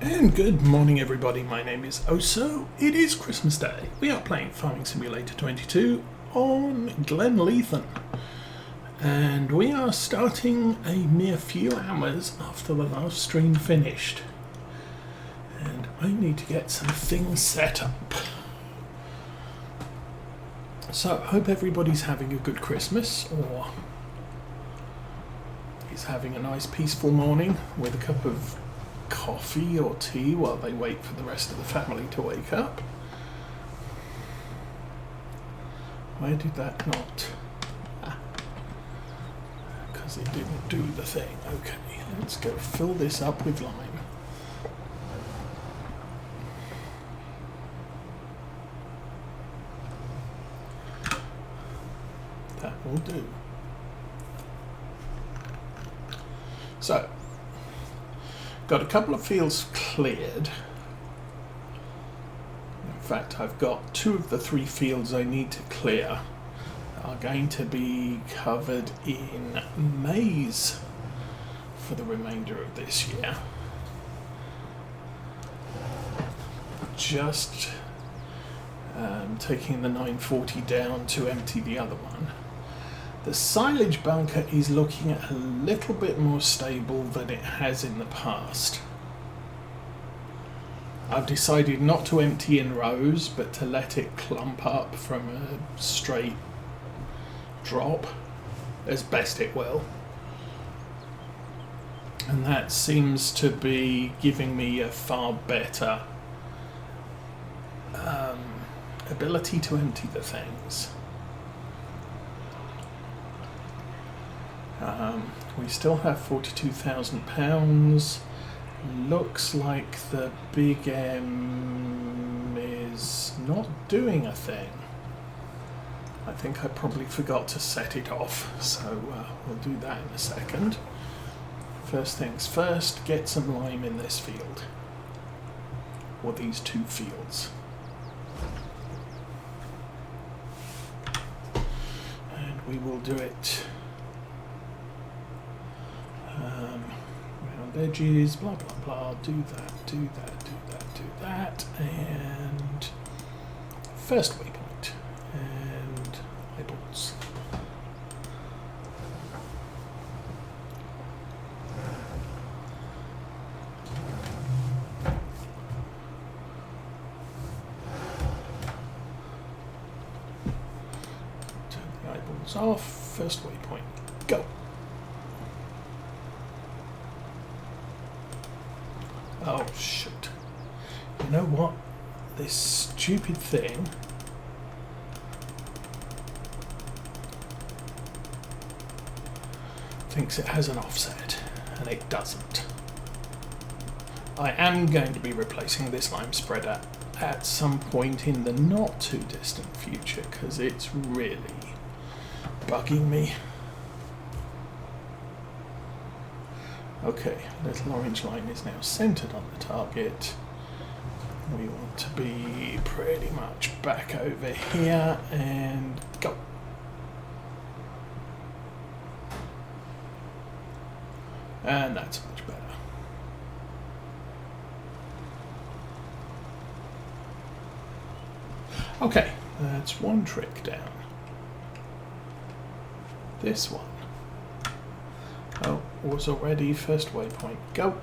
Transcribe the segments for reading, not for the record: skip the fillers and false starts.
And good morning everybody, my name is Oso. It is Christmas Day. We are playing Farming Simulator 22 on Glenleathann. And we are starting a mere few hours after the last stream finished. And I need to get some things set up. So, hope everybody's having a good Christmas, or is having a nice peaceful morning with a cup of coffee or tea while they wait for the rest of the family to wake up. Why did that not? Because it didn't do the thing. Okay, let's go fill this up with lime. That will do. So, got a couple of fields cleared. In fact, I've got 2 of the 3 fields I need to clear are going to be covered in maize for the remainder of this year. Just taking the 940 down to empty the other one. The silage bunker is looking a little bit more stable than it has in the past. I've decided not to empty in rows, but to let it clump up from a straight drop as best it will. And that seems to be giving me a far better ability to empty the things. We still have £42,000. Looks like the big M is not doing a thing. I think I probably forgot to set it off, so we'll do that in a second. First things first, get some lime in this field, or these 2 fields. And we will do it round edges, blah blah blah, do that, do that, do that, do that, and first waypoint, and eyeballs. Turn the eyeballs off, first waypoint, go. Oh, shit. You know what? This stupid thing thinks it has an offset, and it doesn't. I am going to be replacing this lime spreader at some point in the not too distant future, because it's really bugging me. Okay, little orange line is now centered on the target. We want to be pretty much back over here and go. And that's much better. Okay, that's one trick down. This one. Oh, was already first waypoint. Go.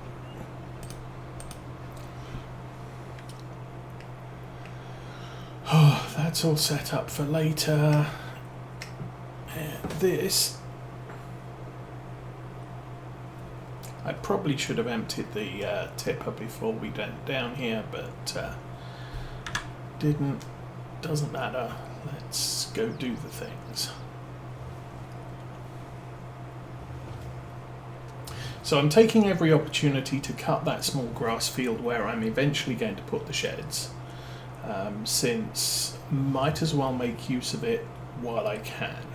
Oh, that's all set up for later. And this, I probably should have emptied the tipper before we went down here, but didn't. Doesn't matter. Let's go do the things. So I'm taking every opportunity to cut that small grass field where I'm eventually going to put the sheds, since might as well make use of it while I can.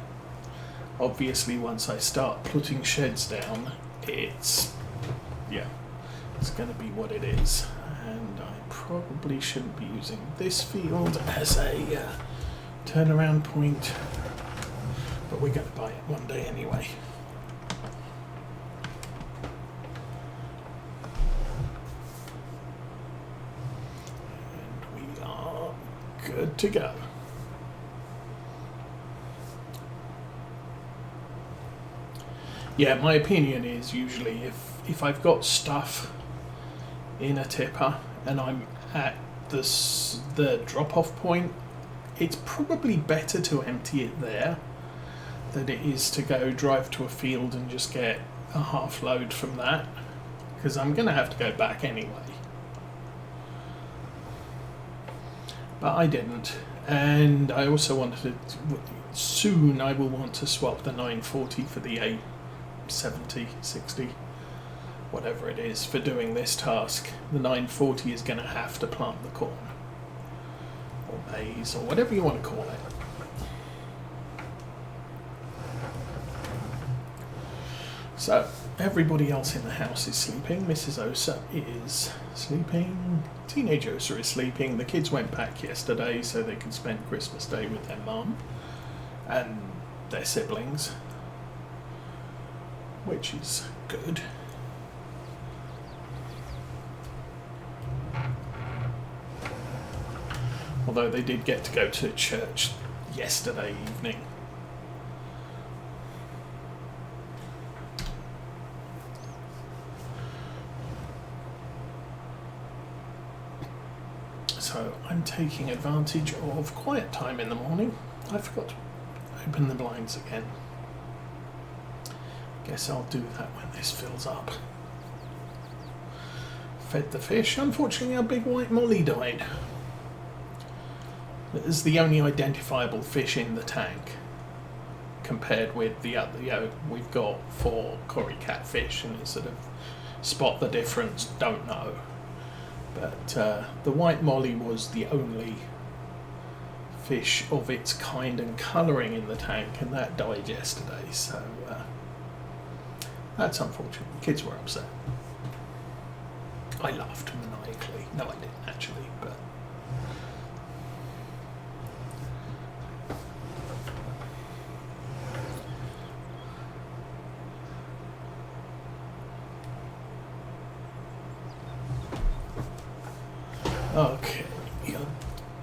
Obviously once I start putting sheds down, it's going to be what it is. And I probably shouldn't be using this field as a turnaround point, but we're going to buy it one day anyway. to go. Yeah, my opinion is usually if I've got stuff in a tipper and I'm at the drop-off point, it's probably better to empty it there than it is to go drive to a field and just get a half load from that, because I'm going to have to go back anyway. But I didn't, and I also wanted to, soon I will want to swap the 940 for the 870, 60, whatever it is, for doing this task. The 940 is going to have to plant the corn, or maize, or whatever you want to call it. So, everybody else in the house is sleeping. Mrs. Osa is sleeping. Teenage Osa is sleeping. The kids went back yesterday so they could spend Christmas Day with their mum and their siblings, which is good. Although they did get to go to church yesterday evening. So I'm taking advantage of quiet time in the morning. I forgot to open the blinds again. Guess I'll do that when this fills up. Fed the fish. Unfortunately, our big white molly died. It is the only identifiable fish in the tank, compared with the other. We've got 4 cory catfish, and it's sort of spot the difference, don't know. But the white molly was the only fish of its kind and colouring in the tank, and that died yesterday, so that's unfortunate. The kids were upset. I laughed maniacally. No, I didn't actually, but... Okay, you're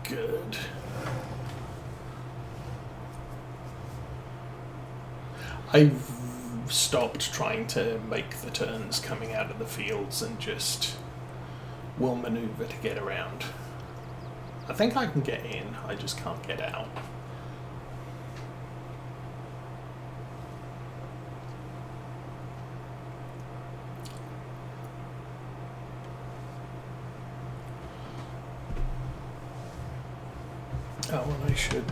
good. I've stopped trying to make the turns coming out of the fields and just will manoeuvre to get around. I think I can get in, I just can't get out. Oh, well, I should...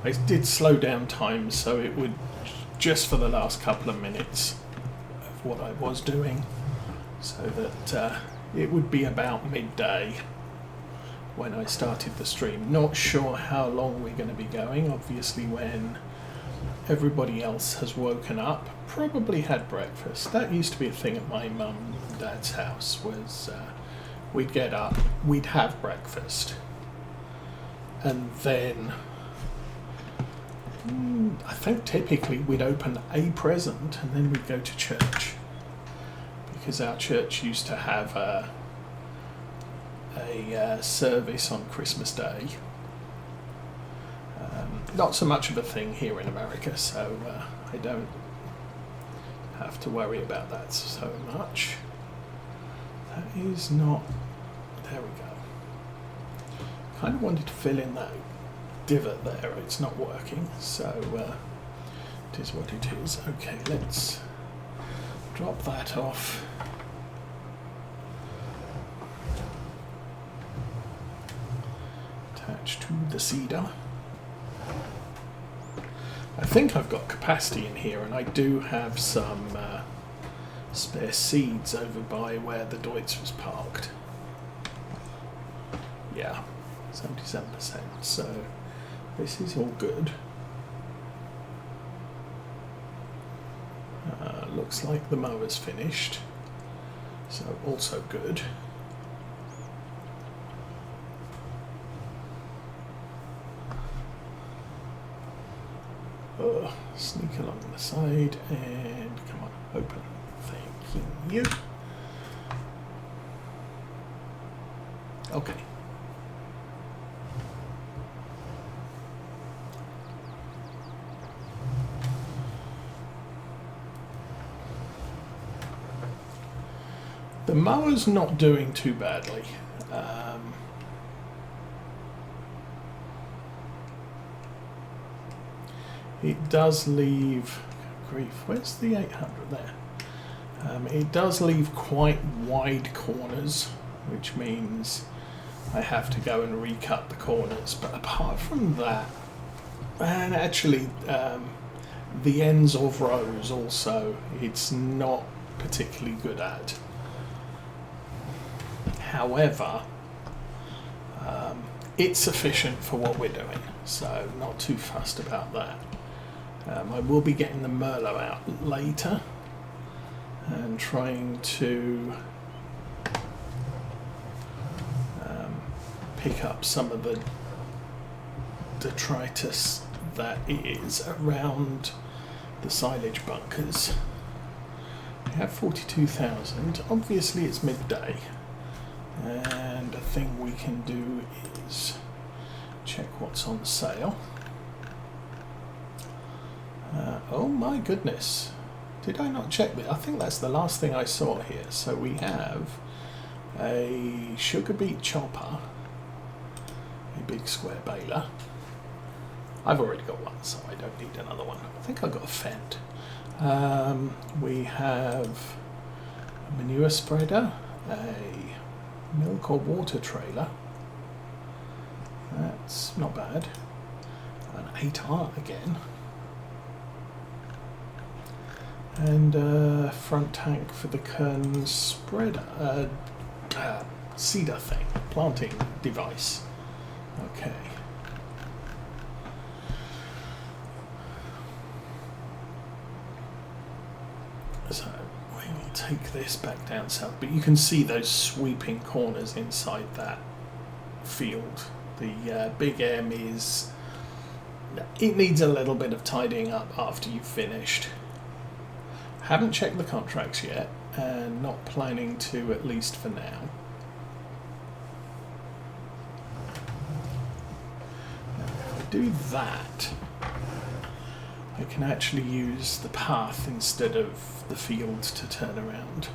I did slow down time so it would, just for the last couple of minutes of what I was doing, so that it would be about midday when I started the stream. Not sure how long we're going to be going. Obviously when everybody else has woken up, probably had breakfast. That used to be a thing at my mum and dad's house, was we'd get up, we'd have breakfast, and then I think typically we'd open a present and then we'd go to church, because our church used to have a service on Christmas Day. Not so much of a thing here in America, so I don't have to worry about that so much. That is not... There we go. Kind of wanted to fill in that divot there, it's not working, so it is what it is. Okay, let's drop that off. Attach to the seeder. I think I've got capacity in here, and I do have some spare seeds over by where the Deutz was parked. Yeah, 77%, so this is all good. Looks like the mower's finished, so also good. Sneak along the side and come on, open. Thank you. Okay. The mower's not doing too badly. It does leave... Grief, where's the 800 there? It does leave quite wide corners, which means I have to go and recut the corners. But apart from that, and actually the ends of rows also, it's not particularly good at. However, it's sufficient for what we're doing, so not too fussed about that. I will be getting the Merlot out later and trying to pick up some of the detritus that is around the silage bunkers. We have 42,000. Obviously it's midday, and a thing we can do is check what's on sale. Oh my goodness, did I not check that? I think that's the last thing I saw here. So we have a sugar beet chopper, a big square baler. I've already got one, so I don't need another one. I think I've got a Fend. We have a manure spreader, a milk or water trailer. That's not bad. An 8R again. And a front tank for the kern spreader, seeder thing, planting device. Okay. So we will take this back down south, but you can see those sweeping corners inside that field. The Big M is, it needs a little bit of tidying up after you've finished. Haven't checked the contracts yet, and not planning to, at least for now. Now, if I do that, I can actually use the path instead of the field to turn around.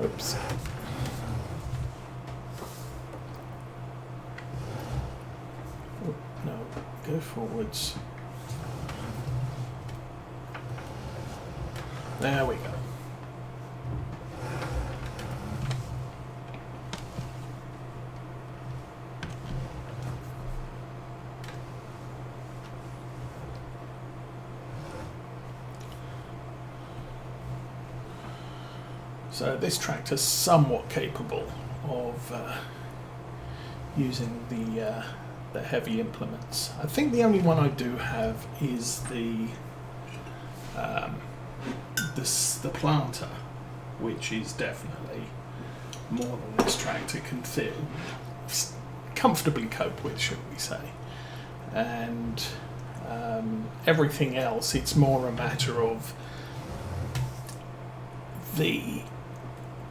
Oops. Oh, no, go forwards. There we go. So this tractor's somewhat capable of using the heavy implements. I think the only one I do have is the planter, which is definitely more than this tractor can comfortably cope with, should we say. And everything else, it's more a matter of the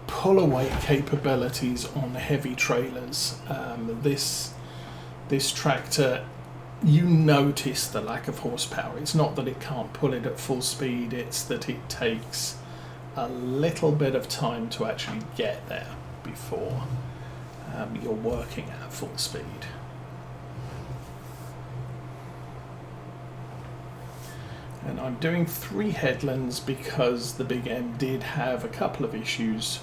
pull-away capabilities on heavy trailers. This tractor, you notice the lack of horsepower. It's not that it can't pull it at full speed, it's that it takes a little bit of time to actually get there before you're working at full speed. And I'm doing 3 headlands because the Big M did have a couple of issues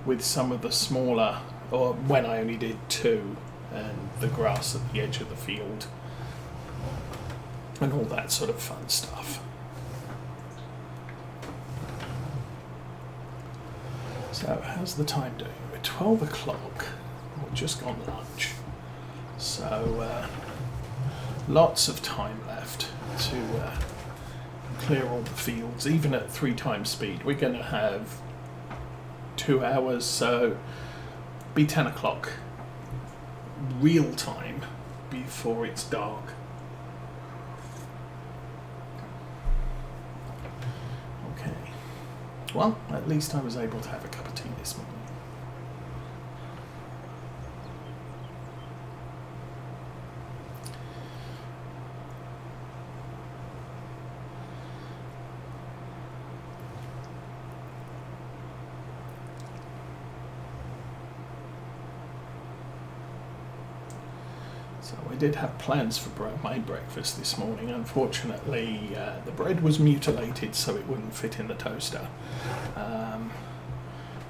with some of the smaller, or when I only did 2, and the grass at the edge of the field and all that sort of fun stuff. So how's the time doing? We're 12 o'clock, we've just gone lunch, so lots of time left to clear all the fields. Even at 3 times speed, we're going to have 2 hours, so be 10 o'clock real time before it's dark. Okay, well, at least I was able to have a cup of tea this morning. So I did have plans for my breakfast this morning. Unfortunately, the bread was mutilated so it wouldn't fit in the toaster.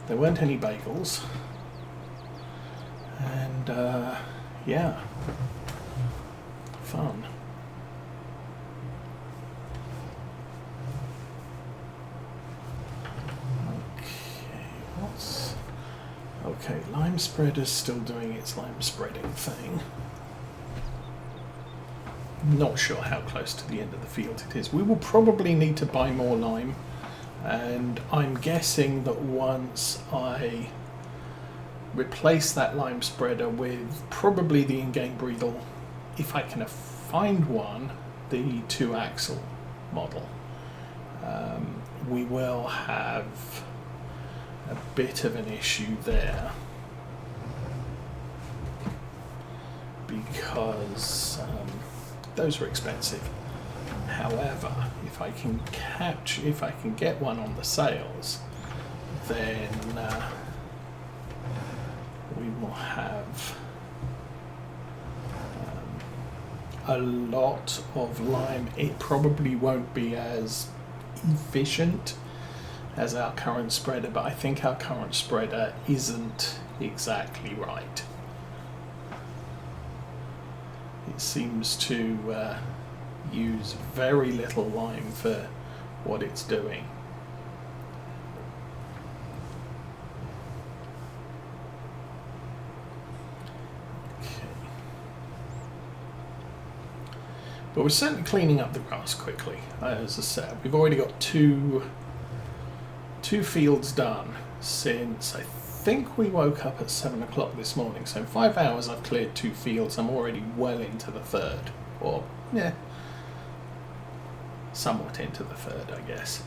There weren't any bagels. And yeah, fun. Okay, lime spread is still doing its lime spreading thing. Not sure how close to the end of the field it is. We will probably need to buy more lime, and I'm guessing that once I replace that lime spreader with probably the in-game Breedle, if I can find one, the 2-axle model, we will have a bit of an issue there, because those are expensive. However, if I can get one on the sales, then we will have a lot of lime. It probably won't be as efficient as our current spreader, but I think our current spreader isn't exactly right. It seems to use very little lime for what it's doing. Okay. But we're certainly cleaning up the grass quickly. As I said, we've already got two fields done since I think we woke up at 7 o'clock this morning. So in 5 hours I've cleared 2 fields. I'm already well into the third, or yeah, somewhat into the third, I guess.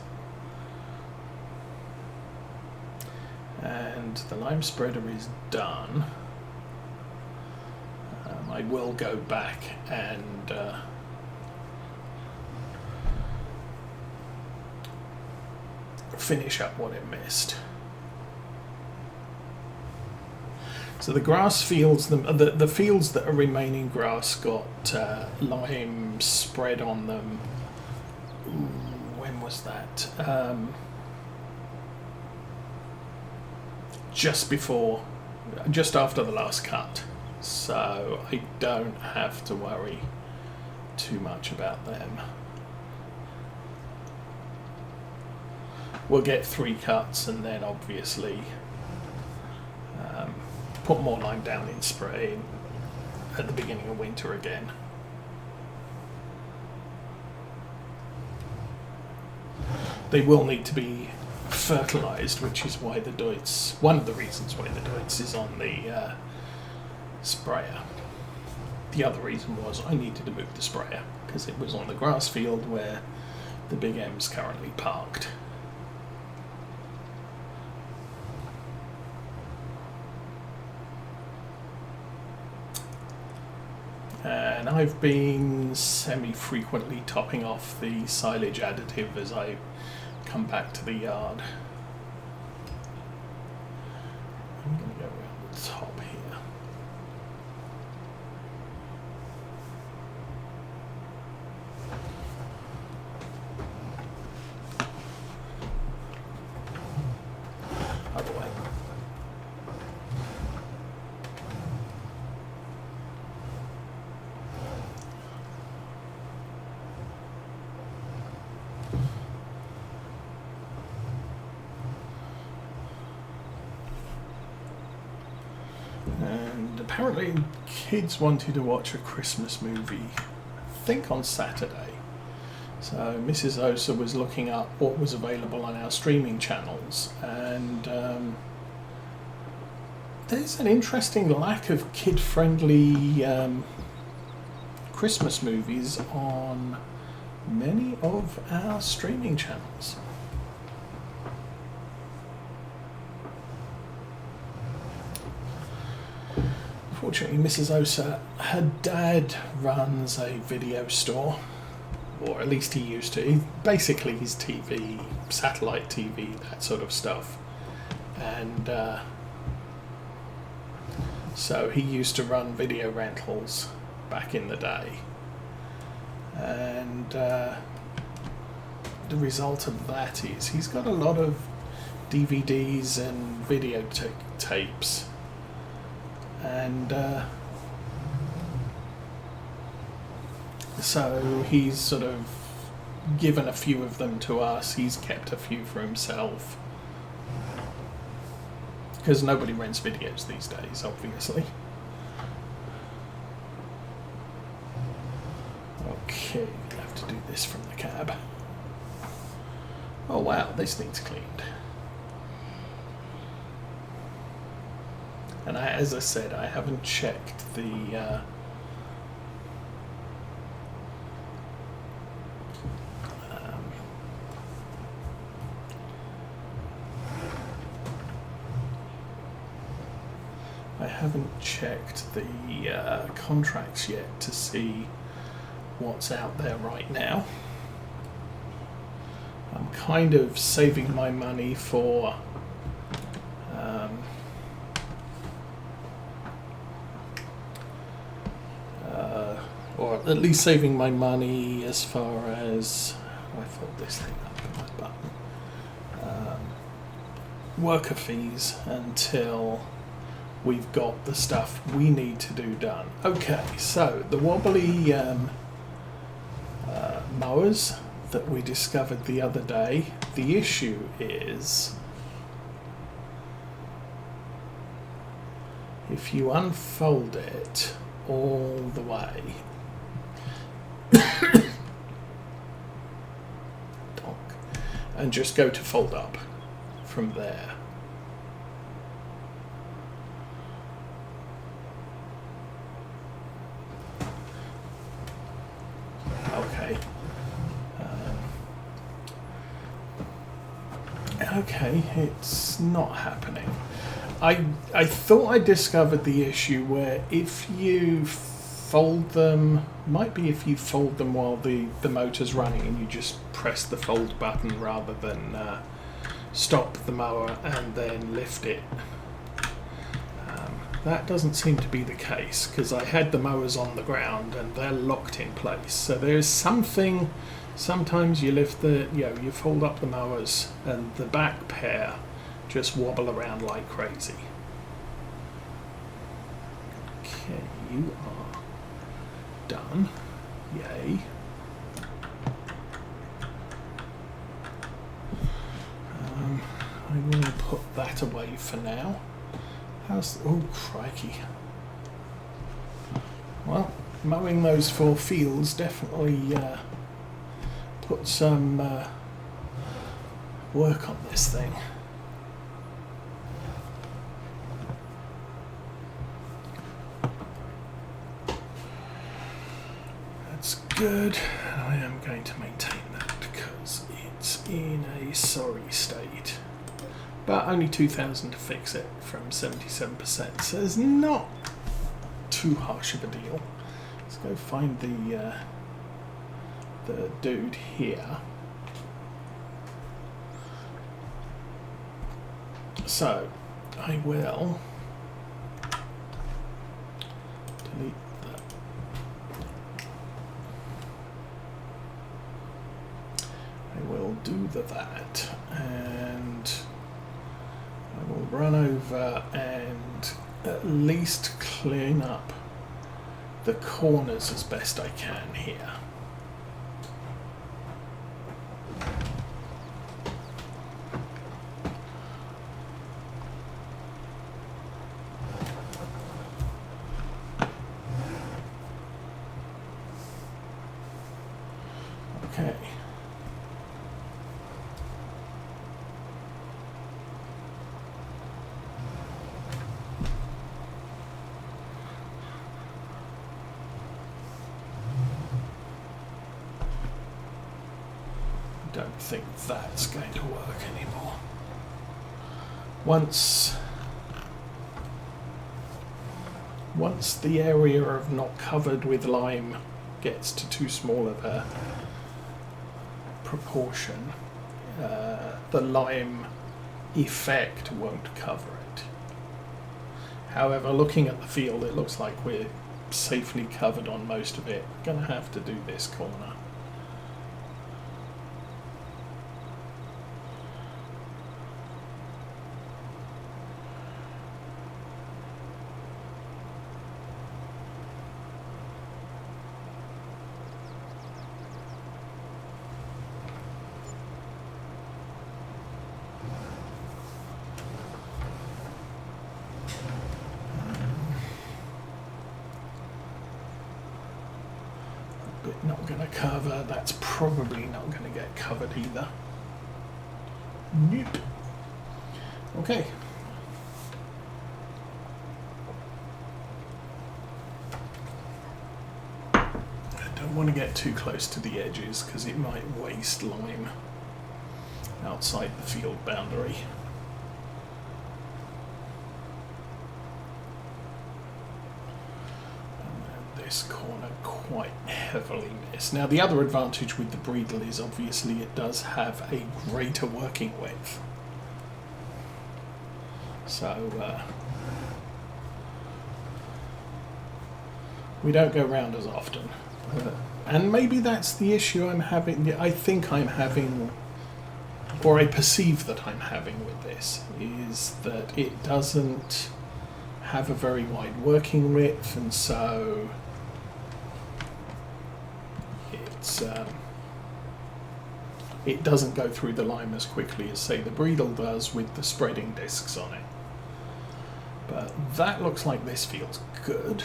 And the lime spreader is done. I will go back and finish up what it missed. So the grass fields, the fields that are remaining grass got lime spread on them. Ooh, when was that? Just after the last cut. So I don't have to worry too much about them. We'll get 3 cuts and then obviously put more lime down in spray at the beginning of winter again. They will need to be fertilised, which is why the Deutz, one of the reasons why the Deutz is on the sprayer. The other reason was I needed to move the sprayer because it was on the grass field where the Big M's currently parked. And I've been semi-frequently topping off the silage additive as I come back to the yard. I'm going to go around the top here. Other way. And apparently kids wanted to watch a Christmas movie, I think on Saturday. So Mrs. Osa was looking up what was available on our streaming channels, and there's an interesting lack of kid-friendly Christmas movies on many of our streaming channels. Fortunately, Mrs. Osa, her dad runs a video store, or at least he used to. Basically, he's TV, satellite TV, that sort of stuff. And so he used to run video rentals back in the day. And the result of that is he's got a lot of DVDs and videotapes. And so he's sort of given a few of them to us. He's kept a few for himself. Because nobody rents videos these days, obviously. Okay, I have to do this from the cab. Oh wow, this needs cleaned. And as I said, I haven't checked the contracts yet to see what's out there right now. I'm kind of saving my money for or at least saving my money as far as I fold this thing up in my button. Worker fees until we've got the stuff we need to do done. Okay, so the wobbly mowers that we discovered the other day, the issue is if you unfold it all the way and just go to fold up from there. Okay. Okay, it's not happening. I thought I discovered the issue where if you fold them, might be if you fold them while the motor's running and you just press the fold button rather than stop the mower and then lift it. That doesn't seem to be the case because I had the mowers on the ground and they're locked in place. So there's something, sometimes you lift you fold up the mowers and the back pair just wobble around like crazy. Okay, you are done. Yay. I will put that away for now. Oh, crikey. Well, mowing those 4 fields definitely put some work on this thing. That's good. I am going to maintain that because it's in a sorry state. But only 2,000 to fix it from 77%, so it's not too harsh of a deal. Let's go find the dude here. So I will delete that. I will do that and I will run over and at least clean up the corners as best I can here. Okay. Don't think that's going to work anymore. Once once the area of not covered with lime gets to too small of a proportion, the lime effect won't cover it. However, looking at the field, it looks like we're safely covered on most of it. I'm going to have to do this corner. But not going to cover. That's probably not going to get covered either. Nope. Okay. I don't want to get too close to the edges because it might waste lime outside the field boundary. This corner quite heavily missed. Now the other advantage with the Breedle is obviously it does have a greater working width. So we don't go round as often. And maybe that's the issue I'm having, I think I'm having, or I perceive that I'm having with this, is that it doesn't have a very wide working width, and so it doesn't go through the lime as quickly as, say, the Breedle does with the spreading discs on it. But that looks like this feels good.